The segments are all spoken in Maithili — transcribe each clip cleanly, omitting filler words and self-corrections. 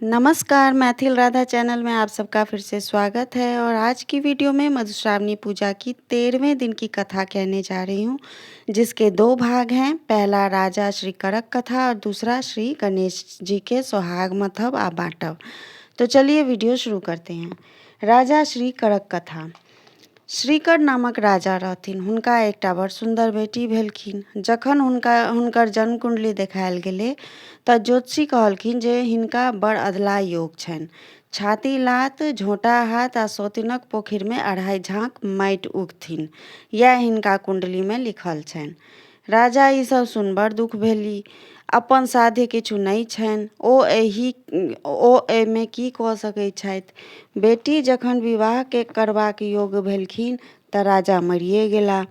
नमस्कार, मैथिल राधा चैनल में आप सबका फिर से स्वागत है और आज की वीडियो में मधुश्रावणी पूजा की 13वें दिन की कथा कहने जा रही हूँ, जिसके 2 भाग हैं। पहला राजा श्री कड़क कथा और दूसरा श्री गणेश जी के सोहाग मथब आ बाँटब। तो चलिए वीडियो शुरू करते हैं। राजा श्री कड़क कथा। श्रीकर नामक राजा रहथिन। हुनका एकटा बड़ सुन्दर बेटी भेलखिन। जखन हुनकर जन्म कुण्डली देखायल गेलै तऽ ज्योतिषी कहलखिन जे हिनका बड़ अधला योग छनि। छाती लात, झोंटा हाथ आ सौतिनक पोखरिमे 2.5 झाँक माटि उगथिन, इएह हिनका कुण्डलीमे लिखल छनि। राजा ई सब सुनि बड़ दुख भेली। अपन साध्य किछु नहि छनि, ओ एहिमे की कऽ सकैत छथि। बेटी जखन विवाह करबाक योग्य भेलखिन तऽ राजा मरिए गेलाह।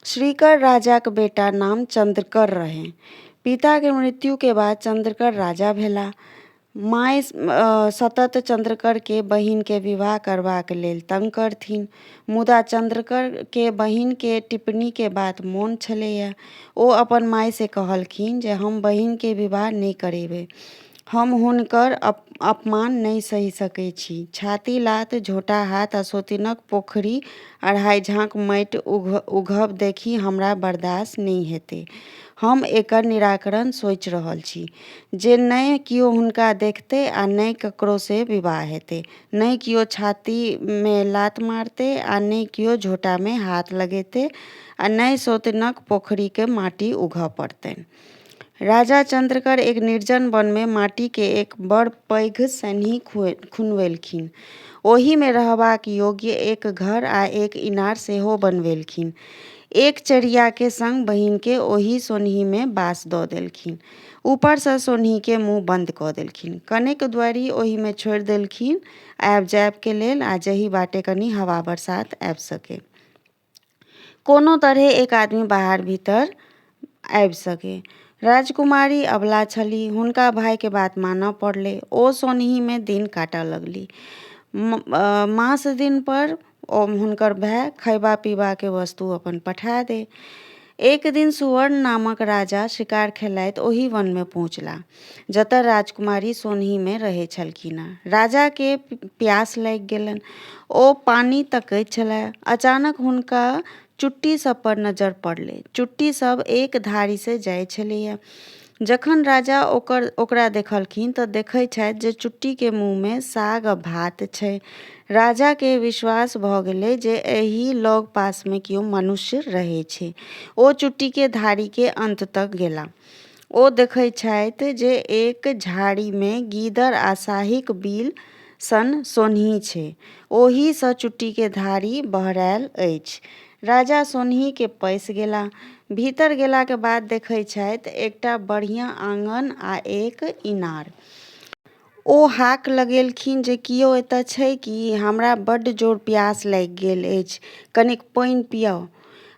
श्रीकर राजाक बेटा नाम चंद्रकर रहै। पिता के मृत्यु के बाद चंद्रकर राजा भेला। माय सतत चंद्रकर के बहिन के विवाह करबाक लेल तंग करथिन, मुदा चंद्रकर के बहिन के टिप्पणी के बात मोन छलैया। ओ अपन माय से कहलखिन जे हम बहिन के विवाह नहि करेबै। हम हुनकर अपमान नहीं सही सकै छी। छाती लात, झोंटा हाथ आ सौतिनक पोखरि 2.5 झाँक माटि उघब देखि हमरा बर्दाश्त नहीं हेतै। हम एकर निराकरण सोचि रहल छी जे नहि कियो हुनका देखतै आ नहि ककरो से विवाह हेतै, नहि कियो छातीमे लात मारतै आ नहि कियो झोंटामे हाथ लगेतै आ नहि सौतिनक पोखरिके माटि उघऽ पड़तनि। राजा चंद्रकर एक निर्जन वनमे माटिके एक बड़ पैघ सन्ही खुनवेलखिन। ओहिमे रहबाक योग्य एक घर आ एक इनार सेहो बनवेलखिन। एक चरियाके संग बहिनके ओहि सोन्हीमे बास दऽ देलखिन। ऊपरसँ सोन्हीके मुँह बंद कऽ देलखिन। कनेक दुआरि ओहिमे छोड़ि देलखिन आबि जायबके लेल, आ जाहि बाटे कनि हवा बरसात आबि सके, कोनो तरहे एक आदमी बाहर भीतर आबि सके। राजकुमारी अबला छलीह, हुनका भाइके बात मानऽ पड़लै। ओ सोन्हीमे दिन काटऽ लगली। मास दिन पर हुनकर भाइ खयबा पीबाके वस्तु अपन पठा दे। एक दिन सुवर्ण नामक राजा शिकार खेलाइत ओहि वनमे पहुँचला जतऽ राजकुमारी सोन्हीमे रहै छलखिन। राजाके प्यास लागि गेलनि। ओ पानी तकैत छलाह। अचानक हुनका चुट्टी सब पर नजर पड़लै। चुट्टी सब एक धारी से जाइ छलैया। जखन राजा ओकरा देखलखिन तऽ देखै छथि जे चुट्टीके मुँहमे साग आ भात छै। राजाके विश्वास भऽ गेलै जे एहि लग पासमे कियो मनुष्य रहै छै। ओ चुट्टीके धारीके अंत तक गेला। ओ देखै छथि जे एक झाड़ीमे गीदड़ आ शाहीक बिल सन सोन्ही छै। ओहिसँ चुट्टीके धारी बहरायल अछि। राजा सोन्हीके पैसि गेला। भीतर गेलाके बाद देखै छथि एकटा बढ़िया आंगन आ एक इनार। ओ हाक लगेलखिन जे कियो एतऽ छै कि? हमरा बड्ड जोर प्यास लागि गेल अछि, कनिक पानि पियाउ।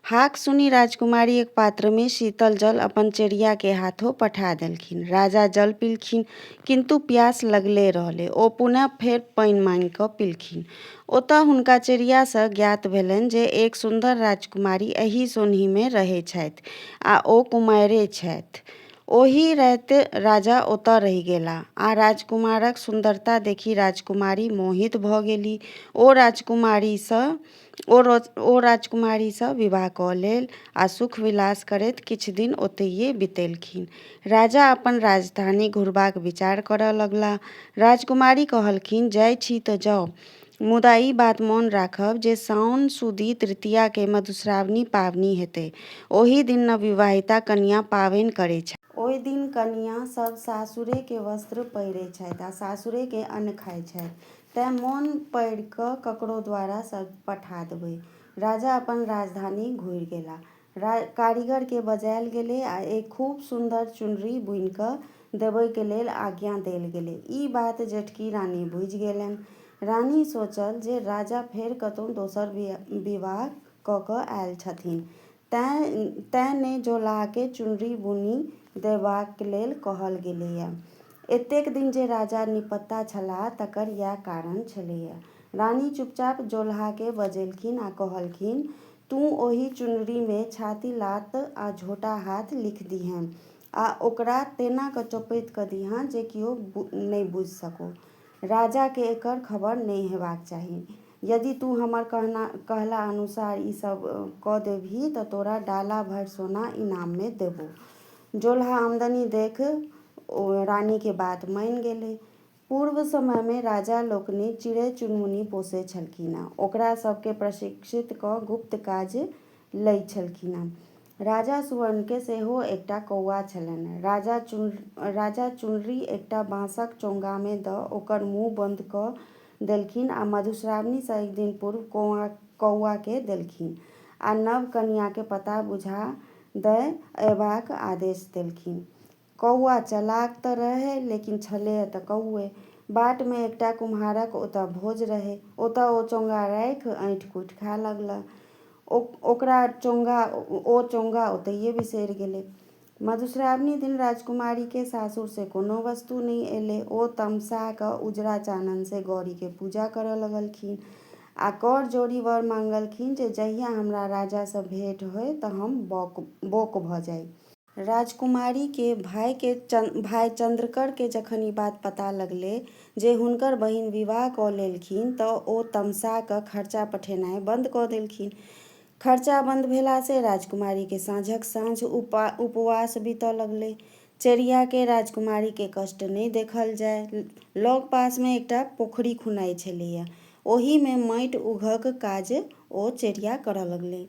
हाक सुनि राजकुमारी एक पात्रमे शीतल जल अपन चेरियाके हाथों पठा देलखिन। राजा जल पीलखिन, किंतु प्यास लगले रहलै। ओ पुनः फेर पानि मांगि कऽ पीलखिन। ओतऽ हुनका चेरियासँ ज्ञात भेलनि जे एक सुन्दर राजकुमारी एहि सोन्हीमे रहै छथि आ ओ कुमारिए छथि। ओहि राति राजा ओतऽ रहि गेला आ राजकुमारक सुन्दरता देखि राजकुमारी मोहित भऽ गेली। ओ राजकुमारीसँ विवाह कऽ लेल आ सुख विलास करैत किछु दिन ओतहिए बितेलखिन। राजा अपन राजधानी घुरबाक विचार करऽ लगला। राजकुमारी कहलखिन, जाइ छी तऽ जाउ, मुदा ई बात मोन राखब जे साउन सुदी तृतीयाके मधुश्रावणी पावनी हेतै। ओहि दिन नवविवाहिता कनियाँ पाबनि करै छथि। ओहि दिन कनियाँ सब सासुरेके वस्त्र पहिरै छथि आ सासुरेके अन्न खाइ छथि। तेँ मोन पाड़ि कऽ ककरो द्वारा सब पठा देबै। राजा अपन राजधानी घुरि गेला। कारीगरके बजायल गेलै आ एक खूब सुन्दर चुनरी बुनि कऽ देबैके लेल आज्ञा देल गेलै। ई बात जेठकी रानी बुझि गेलनि। रानी सोचल जे राजा फेर कतहु दोसर विवाह कऽ कऽ आयल छथिन, तेँ ने जोलाहके चुनरी बुनि देबाक लेल कहल गेलैया। एतेक दिन जे राजा निपत्ता छलाह तकर इएह कारण छलैया। रानी चुपचाप जोलाहके बजेलखिन आ कहलखिन, तू ओहि चुनरीमे छाती लात आ झोंटा हाथ लिख दिहें आ ओकरा तेना कऽ चोपैत कऽ दिहऽ जे किओ नहि बुझि सको। राजाके एकर खबर नहि हेबाक चाही। यदि तू हमर कहला अनुसार ई सब कऽ देबही तऽ तोरा डाला भरि सोना इनाममे देबो। जोल्हा आमदनी देख रानीके बात मानि गेलै। पूर्व समयमे राजा लोकनि चिड़ै चुनमुनी पोसै छलखिन हेँ। ओकरा सबके प्रशिक्षित कऽ गुप्त काज लै छलखिन हेँ। राजा सुवर्णके सेहो एकटा कौआ छलनि। राजा चुनरी एकटा बाँसक चोंगामे दऽ ओकर मुँह बन्द कऽ देलखिन आ मधुश्रावणीसँ एक दिन पूर्व कौआके देलखिन आ नव कनियाँके पता बुझा दऽ अयबाक आदेश देलखिन। कौआ चालाक तऽ रहै, लेकिन छलै तऽ कौए। बाटमे एकटा कुम्हारक ओतऽ भोज रहै। ओतऽ ओ चोंगा राखि ऐंठ कूटि खाए लगलाह। ओ चोंगा ओतहिए बिसरि गेलै। मधुश्रावणी दिन राजकुमारीके सासुरसँ कोनो वस्तु नहि एलै। ओ तमसा कऽ उजरा चाननसँ गौरीके पूजा करऽ लगलखिन आ कर जोड़ी वर मांगलखिन जे जहिया हमरा राजासँ भेंट होय तऽ हम बोक भऽ जाइ। राजकुमारीके भाय चंद्रकरके जखन ई बात पता लगलै जे हुनकर बहिन विवाह कऽ लेलखिन तऽ ओ तमसा कऽ खर्चा पठेनाइ बंद कऽ देलखिन। खर्चा बंद भेलासँ राजकुमारीके साँझक साँझ उपवास बीतऽ लगलै। चेरियाके राजकुमारीके कष्ट नहि देखल जाय। लग पासमे एकटा पोखरि खुनाइ छलैए। ओहिमे माटि उघक काज ओ चेरिया करऽ लगलै।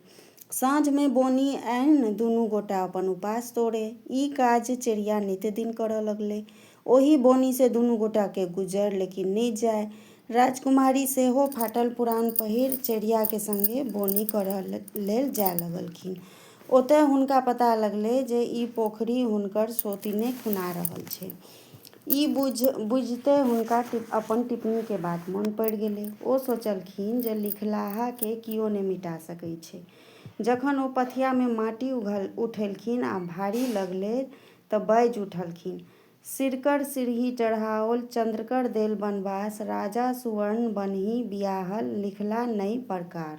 साँझमे बोनी आनि दुनू गोटा अपन उपास तोड़े। ई काज चेरिया नित्य दिन करऽ लगलै। ओही बोनीसँ दुनू गोटाके गुजर लेकिन नहि जाय। राजकुमारी सेहो फाटल पुरान पहिर चेरियाके संगे बोनी करऽ लेल जाय लगलखिन। ओतऽ हुनका पता लगलै जे ई पोखरि हुनकर सोतिने खुना रहल छै। ई बुझिते हुनका अपन टिप्पणीके बात मोन पड़ि गेलै। ओ सोचलखिन जे लिखलाहाके किओ नहि मिटा सकै छै। जखन ओ पथियामे माटि उठेलखिन आ भारी लगलै तऽ बाजि उठलखिन, सिरकर सिरही चढ़ाओल, चंद्रकर देल बनवास, राजा सुवर्ण बनहि बियाहल, लिखला नहि परकार।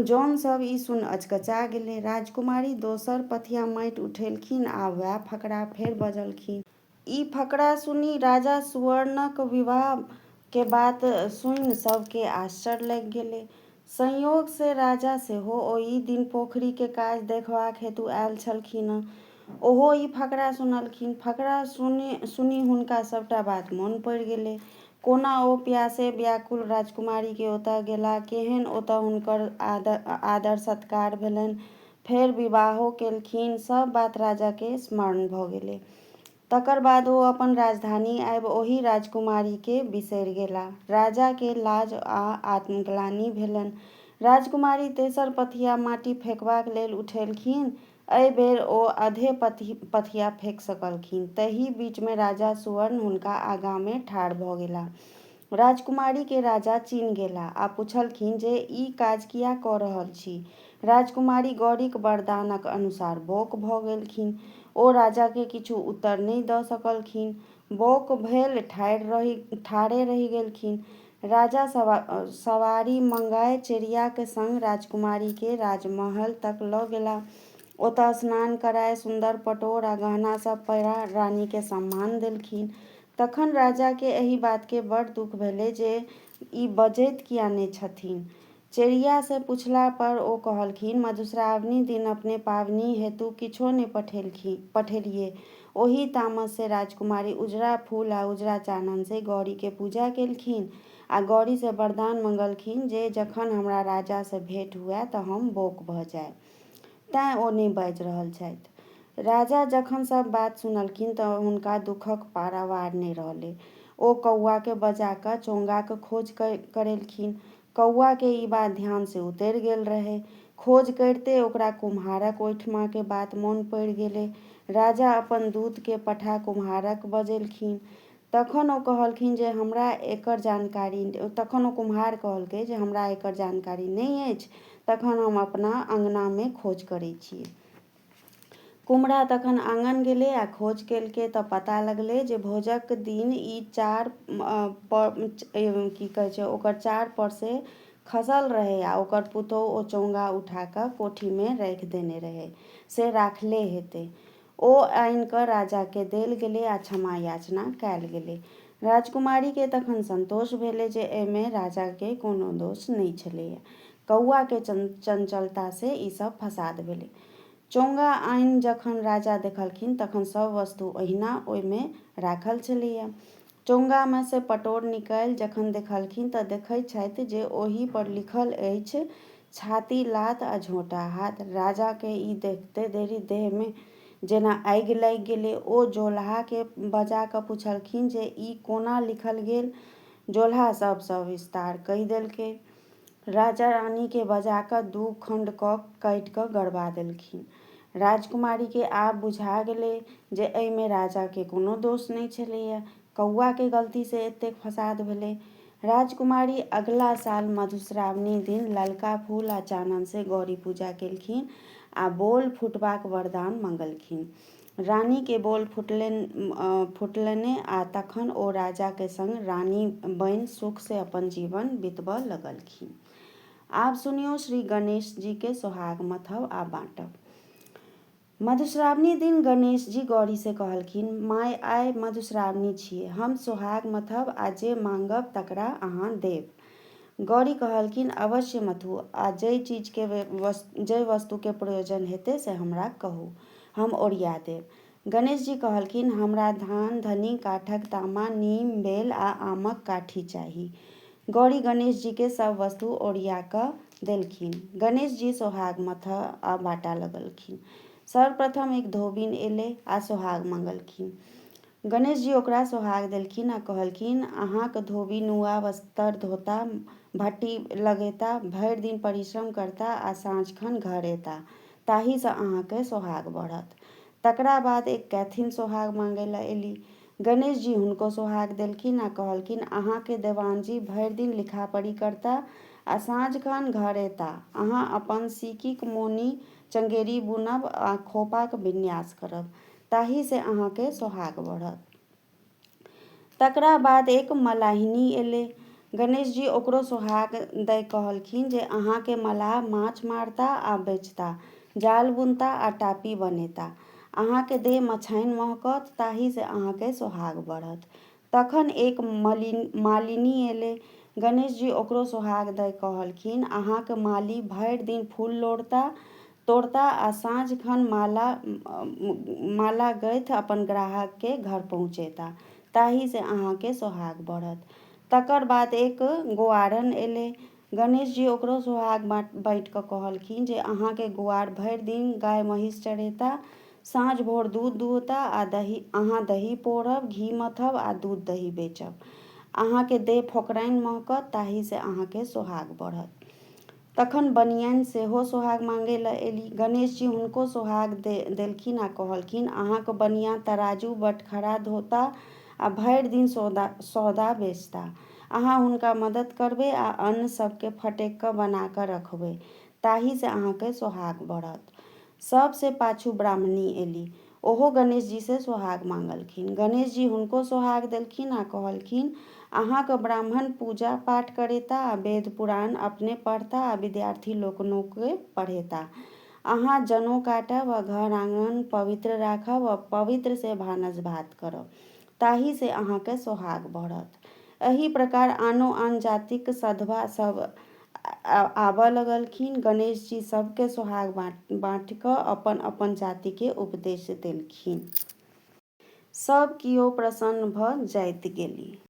जौन सब ई सुन अचकचा गेलै। राजकुमारी दोसर पथिया माटि उठेलखिन आ वैह फकरा फेर बजलखिन। ई फकरा सुनि राजा सुवर्णक विवाहके बात सुनि सबके आश्चर्य लागि गेलै। संयोगसँ राजा सेहो ओहि दिन पोखरिके काज देखबाक हेतु आयल छलखिन। ओहो ई फकरा सुनलखिन। फकरा सुनि हुनका सबटा बात मोन पड़ि गेलै। कोना ओ प्यासे व्याकुल राजकुमारीके ओतऽ गेला, केहन ओतऽ हुनकर आदर सत्कार भेलनि, फेर विवाहो केलखिन, सब बात राजाके स्मरण भऽ गेलै। तकर बाद ओ अपन राजधानी आबि ओहि राजकुमारीके बिसरि गेलाह। राजाके लाज आ आत्मग्लानि भेलनि। राजकुमारी तेसर पथिया माटि फेकबाक लेल उठेलखिन। एहि बेर ओ अधे पथिया फेक सकलखिन। तही बीचमे राजा सुवर्ण हुनका आगाँमे ठाढ़ भऽ गेलाह। राजकुमारीके राजा चिन्ह गेलाह आ पुछलखिन जे ई काज किया कऽ रहल छी। राजकुमारी गौरीक वरदानक अनुसार बोक भऽ गेलखिन। ओ राजाके किछु उत्तर नहि दऽ सकलखिन। बोक भेल ठाढ़े रहि गेलखिन। राजा सवारी मंगाए चेरियाक संग राजकुमारीके राजमहल तक लऽ गेलाह। ओतऽ स्नान कराए सुन्दर पटोर आ गहना सब पहिरा रानीके सम्मान देलखिन। तखन राजाके एहि बातके बड़ दुख भेलै जे ई बजैत किया नहि छथिन। चेरियासँ पुछला पर ओ कहलखिन, मधुश्रावणी दिन अपने पावनी हेतु किछो नहि पठेलियै। ओही तामससँ राजकुमारी उजरा फूल आ उजरा चाननसँ गौरीके पूजा केलखिन आ गौरीसँ वरदान मंगलखिन जे जखन हमरा राजासँ भेंट हुए तऽ हम बोक भऽ जाय। तेँ ओ नहि बाजि रहल छथि। राजा जखन सब बात सुनलखिन तऽ हुनका दुखक पारावार नहि रहलै। ओ कौआके बजा कऽ चोंगाक खोज करेलखिन। कौआके ई बात ध्यानसँ उतरि गेल रहै। खोज करिते ओकरा कुम्हारक ओहिठमाके बात मोन पड़ि गेलै। राजा अपन दूतके पठा कुम्हारक बजेलखिन। तखन ओ कहलखिन जे हमरा एकर जानकारी तखन ओ कुम्हार कहलकै जे हमरा एकर जानकारी नहि अछि, तखन हम अपना अँगनामे खोज करै छियै। कुम्हरा तखन आँगन गेलै आ खोज केलकै तऽ पता लगलै जे भोजक दिन ओकर चार परसँ खसल रहै आ ओकर पुतोह ओ चोंगा उठा कऽ कोठीमे राखि देने रहै से राखले हेतै। ओ आनि कऽ राजाके देल गेलै आ क्षमा याचना कयल गेलै। राजकुमारीके तखन संतोष भेलै जे एहिमे राजाके कोनो दोष नहि छलैए। कौआके चंचलतासँ ई सब फसाद भेलै। चोंगा आनि जखन राजा देखलखिन तखन सब वस्तु ओहिना ओहिमे राखल छलैए। चोंगामे से पटोर निकालि जखन देखलखिन तऽ देखैत छथि जे ओहि पर लिखल अछि छाती लात आ झोंटा हाथ। राजाके ई देखते देरी देहमे जेना आगि लागि गेलै। ओ जोलहाके बजा कऽ पुछलखिन जे ई कोना लिखल गेल। जोलहा सब सविस्तार कहि देलकै। राजा रानीके बजा कऽ 2 खंड कऽ काटि कऽ गड़बा देलखिन। राजकुमारीके आब बुझा गेलै जे एहिमे राजाके कोनो दोष नहि छलैए, कौआके गलतीसँ एतेक फसाद भेलै। राजकुमारी अगला साल मधुश्रावणी दिन ललका फूल आ चाननसँ गौरी पूजा केलखिन आ बोल फुटबाक वरदान मंगलखिन। रानीके बोल फुटलनि आ तखन ओ राजाके संग रानी बनि सुखसँ अपन जीवन बितबऽ लगलखिन। आब सुनियो श्री गणेश जी के सोहाग मथब आ बाँटब। मधुश्रावणी दिन गणेश जी गौरी से कहलखिन, माय आइ मधुश्रावणी छियै, हम सोहाग मथब आ जे मांगब तकरा अहाँ देब। गौरी कहलखिन, अवश्य मथू आ जै वस्तुके प्रयोजन हेतै से हमरा कहू, हम ओरिया देब। गणेश जी कहलखिन, हमरा धान, धनी, काठक तामा, नीम, बेल आ आमक काठी चाही। गौरी गणेश जी के सब वस्तु ओरिया कऽ देलखिन। गणेश जी सोहाग मथऽ आ बाँटा लगलखिन। सर्वप्रथम एक धोबिन एलै आ सोहाग मंगलखिन। गणेश जी ओकरा सोहाग देलखिन आ कहलखिन, अहाँक धोबी नुआ वस्त्र धोता, भट्टी लगेता, भरि दिन परिश्रम करता आ साँझखन घर एता, ताहिसँ अहाँके सोहाग बढ़त। तकरा बाद एक कैथिन सोहाग मांगै लए एली। गणेश जी हुनको सोहाग देलखिन आ कहलखिन, अहाँके देवान जी भरि दिन लिखा पढ़ी करता आ साँझखन घर एता, अहाँ अपन सीकीक मोनी चंगेरी बुनब आ खोपाक विन्यास करब, ताहिसँ अहाँके सोहाग बढ़त। तकरा बाद एक मलाहिनी एलै। गणेश जी ओकरो सोहाग दै कहलखिन जे अहाँके मलाह माछ मारता आ बेचता, जाल बुनता आ टापी बनेता, अहाँके देह मछाइन महकत, ताहिसँ अहाँके सोहाग बढ़त। तखन एक मालिनी एलै। गणेश जी ओकरो सोहाग दै कहलखिन, अहाँके माली भरि दिन फूल तोड़ता आ साँझखन माला गइथ अपन ग्राहकके घर पहुँचेता, ताहिसँ अहाँके सोहाग बढ़त। तकर बाद एक गोआरन एलै। गणेश जी ओकरो सोहाग बाँटि कऽ कहलखिन जे अहाँके गोआर भरि दिन गाय महीष चरेता, साँझ भोर दूध दुहता आ अहाँ दही पौरब, घी मथब आ दूध दही बेचब, अहाँके देह फोकराइन महकत, ताहिसँ अहाँके सोहाग बढ़त। तखन बनियान सेहो सोहाग मांगै लए एली। गणेश जी हुनको सोहाग देलखिन आ कहलखिन, अहाँके बनिया तराजू बटखरा धोता आ भरि दिन सौदा बेचता, अहाँ हुनका मदद करबै आ अन्न सबके फटकि कऽ बना कऽ रखबै, ताहिसँ अहाँके सोहाग बढ़त। सबसँ पाछू ब्राह्मणी एली। ओहो गणेश जी से सोहाग मांगलखिन। गणेश जी हुनको सोहाग देलखिन आ कहलखिन, अहाँके ब्राह्मण पूजा पाठ करेता आ वेद पुराण अपने पढ़ता आ विद्यार्थी लोकनोके पढ़ेता, अहाँ जनेऊ काटब आ घर आंगन पवित्र राखब आ पवित्र से भानस भात करब, ताहिसँ अहाँके सोहाग बढ़त। एही प्रकार आनो आन जातिक सधबा सब आबऽ लगलखिन। गणेश जी सबके सोहाग बाँटि कऽ अपन अपन जातिके उपदेश देलखिन। सब कियो प्रसन्न भऽ जाइत गेली।